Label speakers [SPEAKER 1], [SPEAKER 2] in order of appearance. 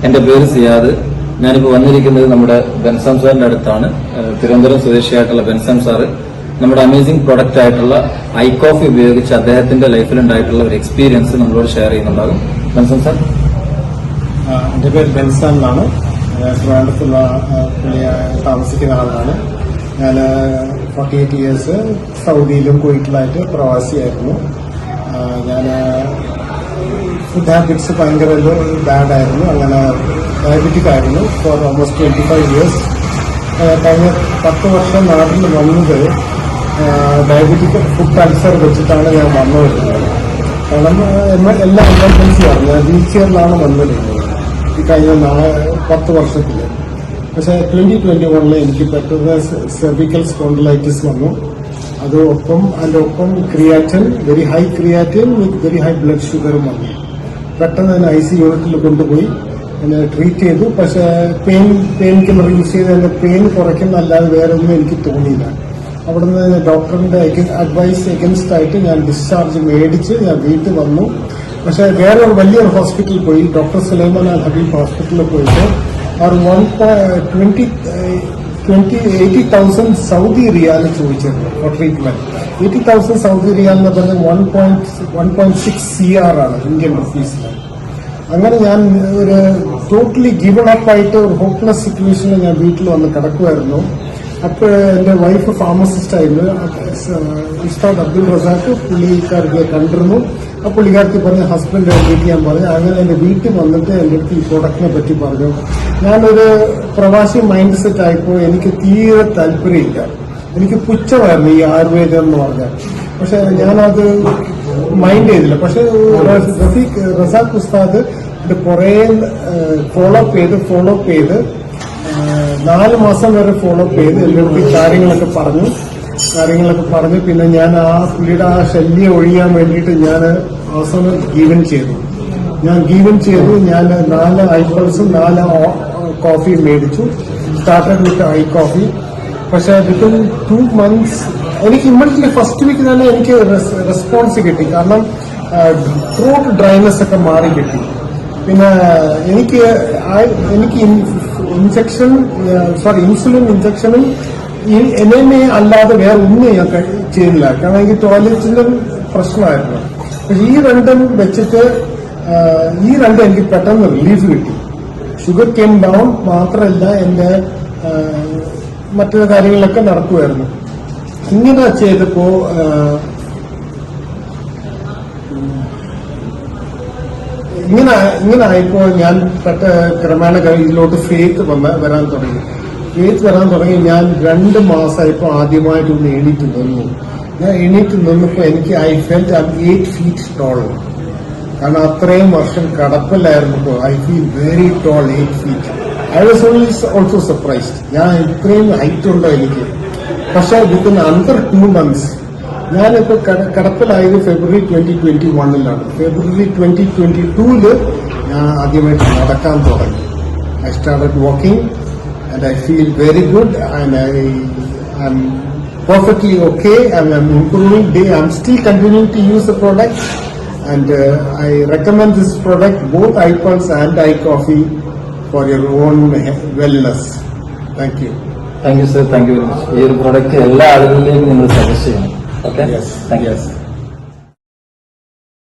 [SPEAKER 1] എന്റെ പേര് സിയാദ്. ഞാനിപ്പോൾ വന്നിരിക്കുന്നത് നമ്മുടെ ബെൻസാം സാറിന്റെ അടുത്താണ്. തിരുവനന്തപുരം സ്വദേശിയായിട്ടുള്ള ബെൻസാം സാറ് നമ്മുടെ അമേസിംഗ് പ്രൊഡക്റ്റ് ആയിട്ടുള്ള ഐ കോഫി ഉപയോഗിച്ച് അദ്ദേഹത്തിന്റെ ലൈഫിലുണ്ടായിട്ടുള്ള ഒരു എക്സ്പീരിയൻസ് നമ്മളോട് ഷെയർ ചെയ്യുന്നുണ്ടാകും. ബെൻസാം സാർ.
[SPEAKER 2] എന്റെ പേര് ബെൻസാം എന്നാണ്. ട്രിവാൻഡ്രത്തുള്ള താമസിക്കുന്ന ആളാണ്. ഞാൻ 48 ഇയേഴ്സ് സൗദിയിലും കുവൈറ്റിലായിട്ട് പ്രവാസിയായിരുന്നു. ഞാൻ ഫുഡ് ഹാബിറ്റ്സ് ഭയങ്കര ബാഡായിരുന്നു. അങ്ങനെ ഡയബറ്റിക് ആയിരുന്നു ഫോർ ഓൾമോസ്റ്റ് 25 ഇയേഴ്സ്. കഴിഞ്ഞ 10 വർഷം നാട്ടിൽ വന്നത് ഡയബറ്റിക് ഫുഡ് അൾസർ വെച്ചിട്ടാണ് ഞാൻ വന്നു വരുന്നത്. കാരണം എല്ലാ എമർജൻസിയാണ്. ഞാൻ വീൽ ചെയറിലാണ് വന്നിരുന്നത് ഈ കഴിഞ്ഞ 10 വർഷത്തിൽ. പക്ഷേ 2021 എനിക്ക് പെട്ടെന്ന് സെർവിക്കൽ സ്പോണ്ടിലൈറ്റിസ് വന്നു. അതിന്റെ ഒപ്പം creatine, very high creatine with very high blood ഷുഗറും വന്നു. പെട്ടെന്ന് തന്നെ IC യൂണിറ്റിൽ കൊണ്ടുപോയി എന്നെ ട്രീറ്റ് ചെയ്തു. പക്ഷേ പെയിൻ കില്ലർ യൂസ് ചെയ്ത് എന്റെ പെയിൻ കുറയ്ക്കുന്നല്ലാതെ വേറെ ഒന്നും എനിക്ക് തോന്നിയില്ല. അവിടുന്ന് ഡോക്ടറിന്റെ അഡ്വൈസ് എഗൻസ്റ്റ് ആയിട്ട് ഞാൻ ഡിസ്ചാർജ് മേടിച്ച് ഞാൻ വീട്ടിൽ വന്നു. പക്ഷെ വേറെ ഒരു വലിയൊരു ഹോസ്പിറ്റലിൽ പോയി, ഡോക്ടർ സുലൈമാൻ അൽ ഹബീബ് ഹോസ്പിറ്റലിൽ പോയിട്ട് അവർ 80,000 സൗദി റിയാൽ ചോദിച്ചിരുന്നു ഫോർ ട്രീറ്റ്മെന്റ്. 80,000 സൗദി റിയാൽ എന്ന് പറഞ്ഞാൽ 1.6 CR ആണ് ഇന്ത്യൻ റുപ്പീസിൽ. അങ്ങനെ ഞാൻ ഒരു ടോട്ടലി ഗിവൺ അപ്പ് ആയിട്ട് ഒരു ഹോപ്പ്ലെസ് സിറ്റുവേഷനിൽ ഞാൻ വീട്ടിൽ വന്ന് കിടക്കുമായിരുന്നു. അപ്പോൾ എന്റെ വൈഫ് ഫാർമസിസ്റ്റ് ആയിരുന്നു, ഉസ്താദ് അബ്ദുൾ റസാഖ്. പുള്ളിക്കാർക്ക് കണ്ടിരുന്നു. ആ പുള്ളിക്കാർക്ക് പറഞ്ഞ ഹസ്ബൻഡ് മീറ്റ് ചെയ്യാൻ പറഞ്ഞു. അങ്ങനെ എന്റെ വീട്ടിൽ വന്നിട്ട് എന്റെ അടുത്ത് ഈ പ്രൊഡക്റ്റിനെ പറ്റി പറഞ്ഞു. ഞാനൊരു പ്രവാസി മൈൻഡ് സെറ്റ് ആയപ്പോൾ എനിക്ക് തീരെ താല്പര്യമില്ല. എനിക്ക് പുച്ഛമായിരുന്നു ഈ ആയുർവേദം എന്ന് പറഞ്ഞാൽ. പക്ഷെ ഞാനത് മൈൻഡ് ചെയ്തില്ല. പക്ഷെ റസാഖ് ഉസ്താദ് കുറെ ഫോളോ അപ്പ് ചെയ്ത് 4 മാസം വരെ ഫോളോ അപ്പ് ചെയ്ത് എല്ലാവർക്കും കാര്യങ്ങളൊക്കെ പറഞ്ഞു. പിന്നെ ഞാൻ ആ പുള്ളിയുടെ ആ ശല്യം ഒഴിയാൻ വേണ്ടിയിട്ട് ഞാൻ അവസാനം ഗീവൻ ചെയ്തു. ഞാൻ 4 ഐപ്പിൾസും 4 കോഫി മേടിച്ചു. Started with I coffee. പക്ഷെ വിത്തിൻ 2 months എനിക്ക് ഇമ്മീഡിയറ്റ്ലി ഫസ്റ്റ് വീക്ക് തന്നെ എനിക്ക് റെസ്പോൺസ് കിട്ടി. കാരണം ത്രോട്ട് ഡ്രൈനെസ് ഒക്കെ മാറി കിട്ടി. പിന്നെ എനിക്ക് ഇൻസുലിൻ ഇഞ്ചക്ഷനും എന്നെ അല്ലാതെ വേറെ ഒന്നും ഞാൻ ചെയ്യുന്നില്ല. കാരണം എനിക്ക് ടോയ്ലറ്റിന്റെ പ്രശ്നമായിരുന്നു. പക്ഷെ ഈ രണ്ടും വെച്ചിട്ട് എനിക്ക് പെട്ടെന്ന് റിലീഫ് കിട്ടി. Sugar came down. മാത്രമല്ല എന്റെ മറ്റു കാര്യങ്ങളൊക്കെ നടക്കുമായിരുന്നു. ഇങ്ങനെ ചെയ്തപ്പോ ഇങ്ങനെ ആയപ്പോ ഞാൻ ക്രമേണ ഇതിലോട്ട് ഫെയ്ത്ത് വരാൻ തുടങ്ങി. ഞാൻ 2 മാസമായപ്പോ ആദ്യമായിട്ടൊന്ന് എണീറ്റ് നിന്നു. ഞാൻ എണീറ്റ് നിന്നപ്പോ എനിക്ക് ഐ ഫെൽറ്റ് 8 feet ടോൾ. കാരണം അത്രയും വർഷം കടപ്പിലായിരുന്നപ്പോ I feel very tall, 8 feet. I was also surprised. ഞാൻ ഇത്രയും ഹൈറ്റ് ഉണ്ടോ എനിക്ക്. പക്ഷെ വിത്തിൻ അണ്ടർ 2 months ഞാനിപ്പോ കിടപ്പിലായത് ഫെബ്രുവരി 2021 ഫെബ്രുവരി 2022 ഞാൻ ആദ്യമായിട്ട് നടക്കാൻ തുടങ്ങി. I started walking and I feel very good and I'm perfectly okay. I'm improving day. I'm still continuing to use the product and I recommend this product, both iPulse and iCoffee, for your own wellness. Thank you.
[SPEAKER 1] Thank you, sir. Thank you very much. ഈ ഒരു product എല്ലാ ആളുകളിലേക്കും നിങ്ങൾ suggest ചെയ്യണം. Okay?
[SPEAKER 2] Yes.
[SPEAKER 1] Thank you.
[SPEAKER 2] Yes.